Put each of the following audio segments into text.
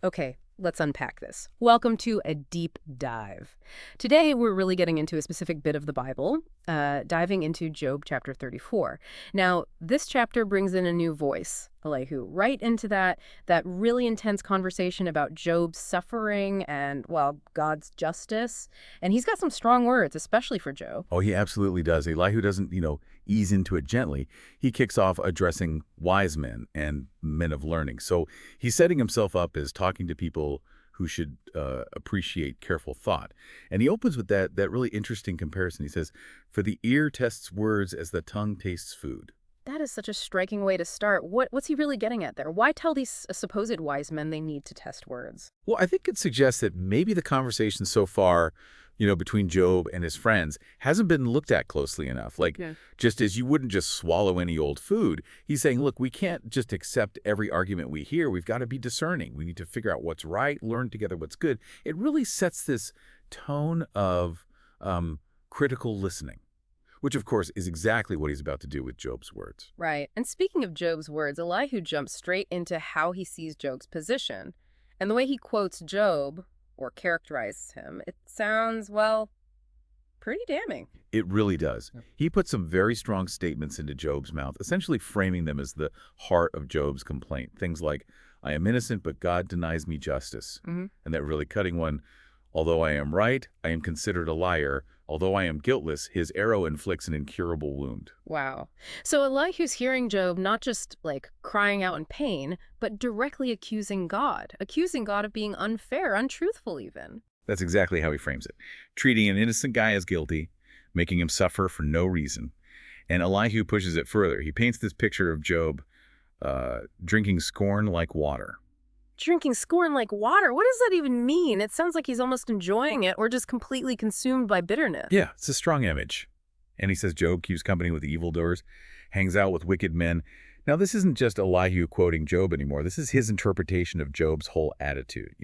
Okay, let's unpack this. Welcome to a deep dive. Today, we're really getting into a specific bit of the Bible, diving into Job chapter 34. Now, this chapter brings in a new voice, Elihu, right into that really intense conversation about Job's suffering and, well, God's justice. And he's got some strong words, especially for Job. Oh, he absolutely does. Elihu doesn't, ease into it gently. He kicks off addressing wise men and men of learning. So he's setting himself up as talking to people who should appreciate careful thought. And he opens with that really interesting comparison. He says, "For the ear tests words as the tongue tastes food." That is such a striking way to start. What's he really getting at there? Why tell these supposed wise men they need to test words? Well, I think it suggests that maybe the conversation so far, between Job and his friends hasn't been looked at closely enough. Like, Yeah. just as you wouldn't just swallow any old food, he's saying, look, we can't just accept every argument we hear. We've got to be discerning. We need to figure out what's right, learn together what's good. It really sets this tone of critical listening, which, of course, is exactly what he's about to do with Job's words. Right. And speaking of Job's words, Elihu jumps straight into how he sees Job's position. And the way he quotes Job, or characterizes him, it sounds, well, pretty damning. It really does. Yep. He put some very strong statements into Job's mouth, essentially framing them as the heart of Job's complaint. Things like, I am innocent, but God denies me justice. Mm-hmm. And that really cutting one, although I am right, I am considered a liar. Although I am guiltless, his arrow inflicts an incurable wound. Wow. So Elihu's hearing Job not just, like, crying out in pain, but directly accusing God of being unfair, untruthful even. That's exactly how he frames it. Treating an innocent guy as guilty, making him suffer for no reason. And Elihu pushes it further. He paints this picture of Job drinking scorn like water. Drinking scorn like water? What does that even mean? It sounds like he's almost enjoying it or just completely consumed by bitterness. Yeah, it's a strong image. And he says Job keeps company with evildoers, hangs out with wicked men. Now, this isn't just Elihu quoting Job anymore. This is his interpretation of Job's whole attitude,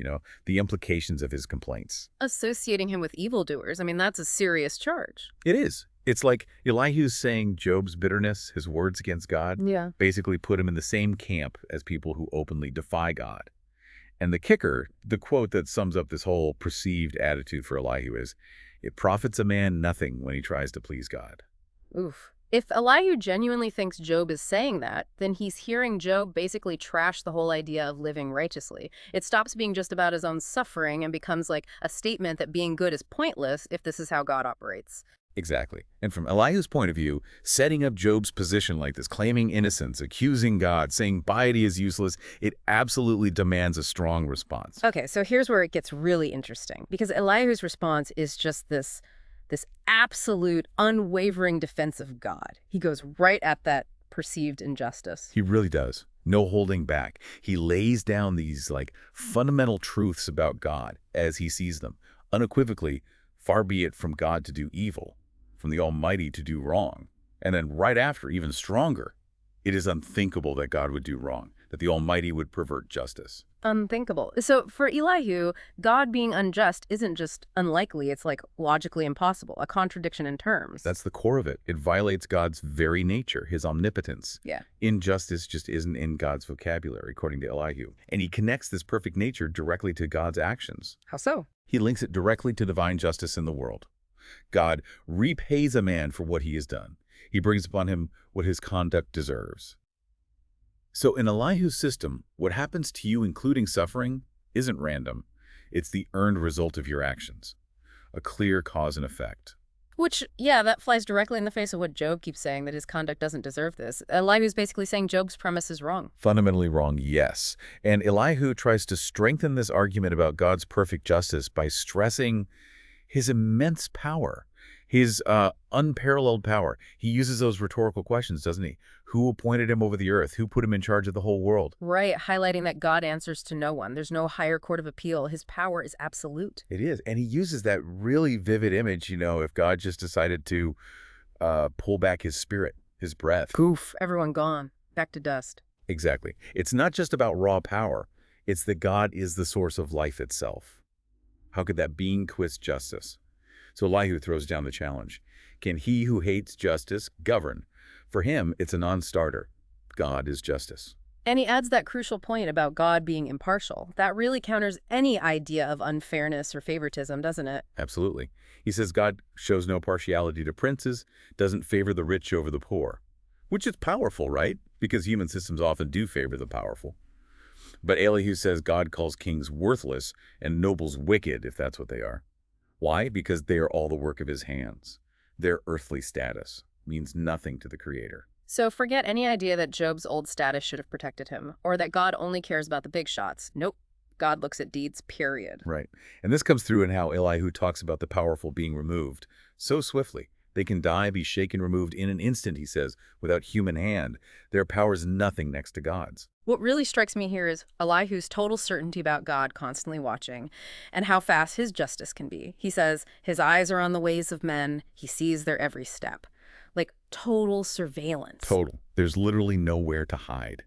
the implications of his complaints. Associating him with evildoers, I mean, that's a serious charge. It is. It's like Elihu's saying Job's bitterness, his words against God, Yeah. basically put him in the same camp as people who openly defy God. And the kicker, the quote that sums up this whole perceived attitude for Elihu is, it profits a man nothing when he tries to please God. Oof. If Elihu genuinely thinks Job is saying that, then he's hearing Job basically trash the whole idea of living righteously. It stops being just about his own suffering and becomes like a statement that being good is pointless if this is how God operates. Exactly. And from Elihu's point of view, setting up Job's position like this, claiming innocence, accusing God, saying piety is useless, it absolutely demands a strong response. Okay, so here's where it gets really interesting, because Elihu's response is just this absolute, unwavering defense of God. He goes right at that perceived injustice. He really does. No holding back. He lays down these fundamental truths about God as he sees them. Unequivocally, far be it from God to do evil, from the Almighty to do wrong. And then right after, even stronger, it is unthinkable that God would do wrong, that the Almighty would pervert justice. Unthinkable. So for Elihu, God being unjust isn't just unlikely, it's like logically impossible, a contradiction in terms. That's the core of it. It violates God's very nature, his omnipotence. Yeah. Injustice just isn't in God's vocabulary, according to Elihu. And he connects this perfect nature directly to God's actions. How so? He links it directly to divine justice in the world. God repays a man for what he has done. He brings upon him what his conduct deserves. So in Elihu's system, what happens to you, including suffering, isn't random. It's the earned result of your actions, a clear cause and effect. Which, yeah, that flies directly in the face of what Job keeps saying, that his conduct doesn't deserve this. Elihu's basically saying Job's premise is wrong. Fundamentally wrong, yes. And Elihu tries to strengthen this argument about God's perfect justice by stressing his immense power, his unparalleled power. He uses those rhetorical questions, doesn't he? Who appointed him over the earth? Who put him in charge of the whole world? Right, highlighting that God answers to no one. There's no higher court of appeal. His power is absolute. It is. And he uses that really vivid image, if God just decided to pull back his spirit, his breath. Poof, everyone gone. Back to dust. Exactly. It's not just about raw power. It's that God is the source of life itself. How could that being twist justice? So Elihu throws down the challenge. Can he who hates justice govern? For him, it's a non-starter. God is justice. And he adds that crucial point about God being impartial. That really counters any idea of unfairness or favoritism, doesn't it? Absolutely. He says God shows no partiality to princes, doesn't favor the rich over the poor, which is powerful, right? Because human systems often do favor the powerful. But Elihu says God calls kings worthless and nobles wicked, if that's what they are. Why? Because they are all the work of his hands. Their earthly status means nothing to the Creator. So forget any idea that Job's old status should have protected him, or that God only cares about the big shots. Nope. God looks at deeds, period. Right. And this comes through in how Elihu talks about the powerful being removed so swiftly. They can die, be shaken, removed in an instant, he says, without human hand. Their power is nothing next to God's. What really strikes me here is Elihu's total certainty about God constantly watching and how fast his justice can be. He says his eyes are on the ways of men. He sees their every step. Like total surveillance. Total. There's literally nowhere to hide.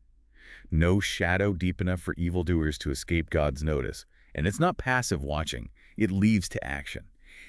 No shadow deep enough for evildoers to escape God's notice. And it's not passive watching. It leads to action.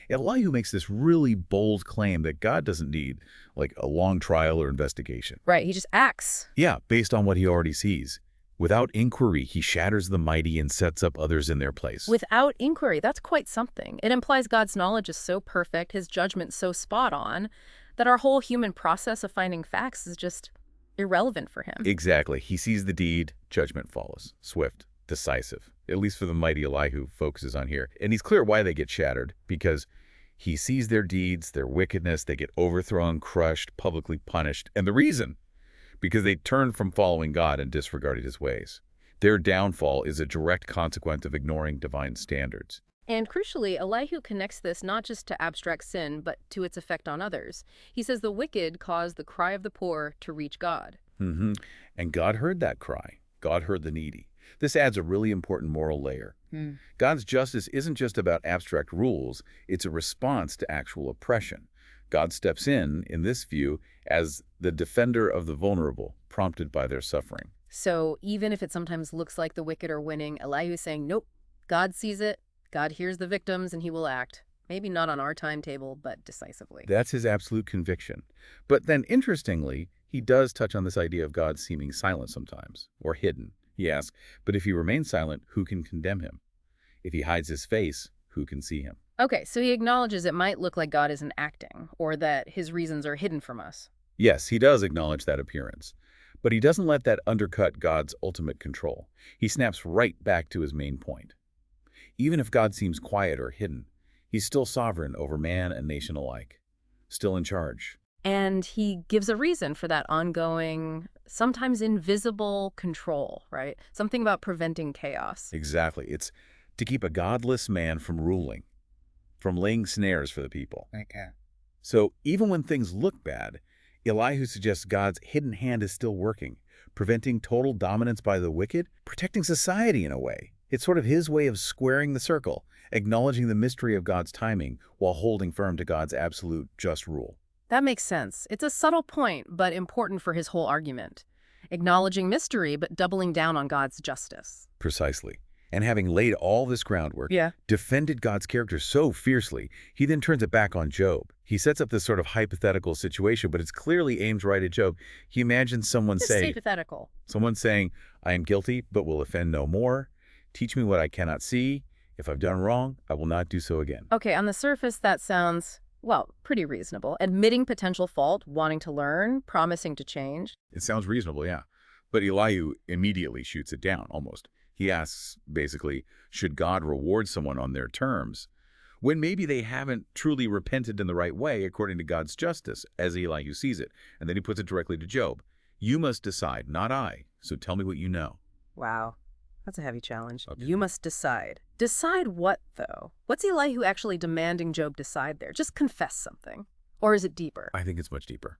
Elihu makes this really bold claim that God doesn't need, like, a long trial or investigation. Right, he just acts. Yeah, based on what he already sees. Without inquiry, he shatters the mighty and sets up others in their place. Without inquiry, that's quite something. It implies God's knowledge is so perfect, his judgment so spot on, that our whole human process of finding facts is just irrelevant for him. Exactly. He sees the deed, judgment follows. Swift, decisive. At least for the mighty Elihu focuses on here. And he's clear why they get shattered, because he sees their deeds, their wickedness, they get overthrown, crushed, publicly punished. And the reason? Because they turned from following God and disregarded his ways. Their downfall is a direct consequence of ignoring divine standards. And crucially, Elihu connects this not just to abstract sin, but to its effect on others. He says the wicked cause the cry of the poor to reach God. And God heard that cry. God heard the needy. This adds a really important moral layer. God's justice isn't just about abstract rules, it's a response to actual oppression. God steps in this view, as the defender of the vulnerable, prompted by their suffering. So even if it sometimes looks like the wicked are winning, Elihu is saying, nope, God sees it, God hears the victims, and he will act. Maybe not on our timetable, but decisively. That's his absolute conviction. But then, interestingly, he does touch on this idea of God seeming silent sometimes, or hidden. He asks, but if he remains silent, who can condemn him? If he hides his face, who can see him? Okay, so he acknowledges it might look like God isn't acting, or that his reasons are hidden from us. Yes, he does acknowledge that appearance. But he doesn't let that undercut God's ultimate control. He snaps right back to his main point. Even if God seems quiet or hidden, he's still sovereign over man and nation alike, still in charge. And he gives a reason for that ongoing, sometimes invisible control, right? Something about preventing chaos. Exactly. It's to keep a godless man from ruling, from laying snares for the people. Okay. So even when things look bad, Elihu suggests God's hidden hand is still working, preventing total dominance by the wicked, protecting society in a way. It's sort of his way of squaring the circle, acknowledging the mystery of God's timing while holding firm to God's absolute just rule. That makes sense. It's a subtle point, but important for his whole argument. Acknowledging mystery, but doubling down on God's justice. Precisely. And having laid all this groundwork, Yeah. defended God's character so fiercely, he then turns it back on Job. He sets up this sort of hypothetical situation, but it's clearly aimed right at Job. He imagines someone Just saying, hypothetical. I am guilty, but will offend no more. Teach me what I cannot see. If I've done wrong, I will not do so again. Okay, on the surface, that sounds, well, pretty reasonable. Admitting potential fault, wanting to learn, promising to change. It sounds reasonable, yeah. But Elihu immediately shoots it down, almost. He asks, basically, should God reward someone on their terms, when maybe they haven't truly repented in the right way according to God's justice, as Elihu sees it. And then he puts it directly to Job. You must decide, not I, so tell me what you know. Wow, that's a heavy challenge. Okay. You must decide. Decide what, though? What's Elihu actually demanding Job decide there? Just confess something. Or is it deeper? I think it's much deeper.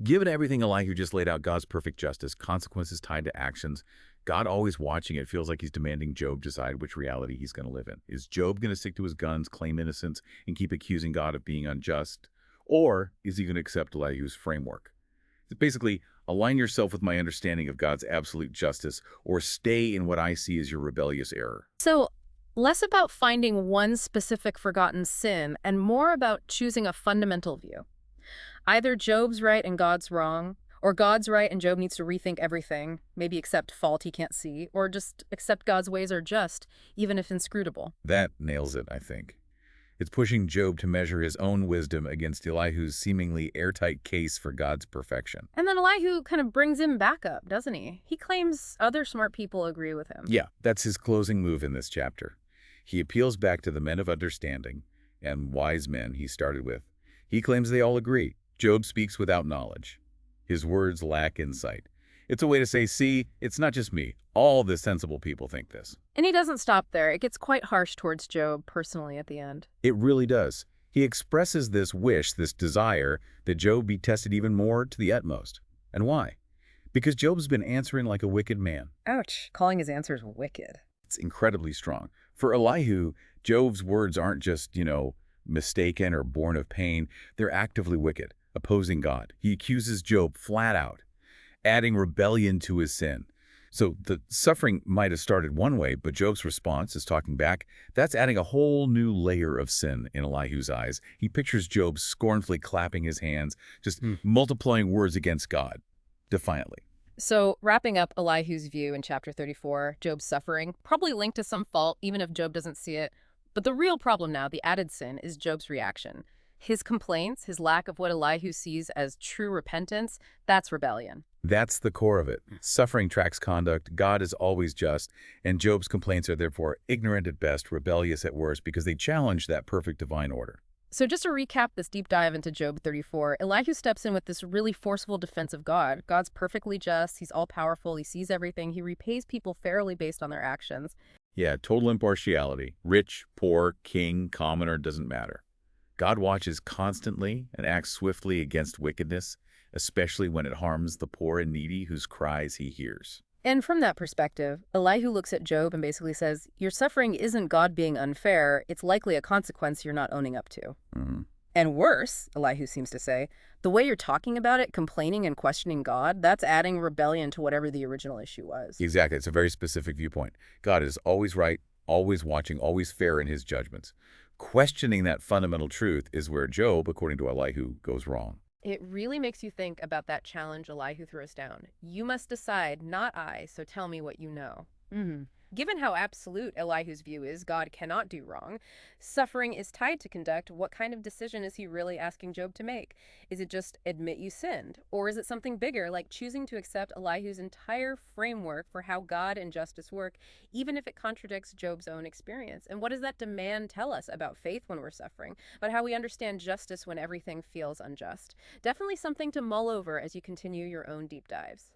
Given everything Elihu just laid out, God's perfect justice, consequences tied to actions, God always watching, it feels like he's demanding Job decide which reality he's going to live in. Is Job going to stick to his guns, claim innocence, and keep accusing God of being unjust? Or is he going to accept Elihu's framework? It's basically, align yourself with my understanding of God's absolute justice, or stay in what I see as your rebellious error. So, less about finding one specific forgotten sin and more about choosing a fundamental view. Either Job's right and God's wrong, Or God's right and Job needs to rethink everything, maybe accept fault he can't see, or just accept God's ways are just, even if inscrutable. That nails it, I think. It's pushing Job to measure his own wisdom against Elihu's seemingly airtight case for God's perfection. And then Elihu kind of brings him back up, doesn't he? He claims other smart people agree with him. Yeah, that's his closing move in this chapter. He appeals back to the men of understanding and wise men he started with. He claims they all agree. Job speaks without knowledge. His words lack insight. It's a way to say, see, it's not just me. All the sensible people think this. And he doesn't stop there. It gets quite harsh towards Job personally at the end. It really does. He expresses this wish, this desire, that Job be tested even more to the utmost. And why? Because Job's been answering like a wicked man. Ouch, calling his answers wicked. It's incredibly strong. For Elihu, Job's words aren't just, mistaken or born of pain. They're actively wicked, opposing God. He accuses Job flat out, adding rebellion to his sin. So the suffering might have started one way, but Job's response is talking back. That's adding a whole new layer of sin in Elihu's eyes. He pictures Job scornfully clapping his hands, just multiplying words against God, defiantly. So wrapping up Elihu's view in chapter 34, Job's suffering, probably linked to some fault, even if Job doesn't see it. But the real problem now, the added sin, is Job's reaction. His complaints, his lack of what Elihu sees as true repentance, that's rebellion. That's the core of it. Suffering tracks conduct, God is always just, and Job's complaints are therefore ignorant at best, rebellious at worst, because they challenge that perfect divine order. So just to recap this deep dive into Job 34, Elihu steps in with this really forceful defense of God. God's perfectly just, he's all-powerful, he sees everything, he repays people fairly based on their actions. Yeah, total impartiality. Rich, poor, king, commoner, doesn't matter. God watches constantly and acts swiftly against wickedness, especially when it harms the poor and needy whose cries he hears. And from that perspective, Elihu looks at Job and basically says, your suffering isn't God being unfair, it's likely a consequence you're not owning up to. And worse, Elihu seems to say, the way you're talking about it, complaining and questioning God, that's adding rebellion to whatever the original issue was. Exactly. It's a very specific viewpoint. God is always right, always watching, always fair in his judgments. Questioning that fundamental truth is where Job, according to Elihu, goes wrong. It really makes you think about that challenge Elihu throws down. You must decide, not I, so tell me what you know. Given how absolute Elihu's view is, God cannot do wrong, suffering is tied to conduct, what kind of decision is he really asking Job to make? Is it just admit you sinned? Or is it something bigger, like choosing to accept Elihu's entire framework for how God and justice work, even if it contradicts Job's own experience? And what does that demand tell us about faith when we're suffering, about how we understand justice when everything feels unjust? Definitely something to mull over as you continue your own deep dives.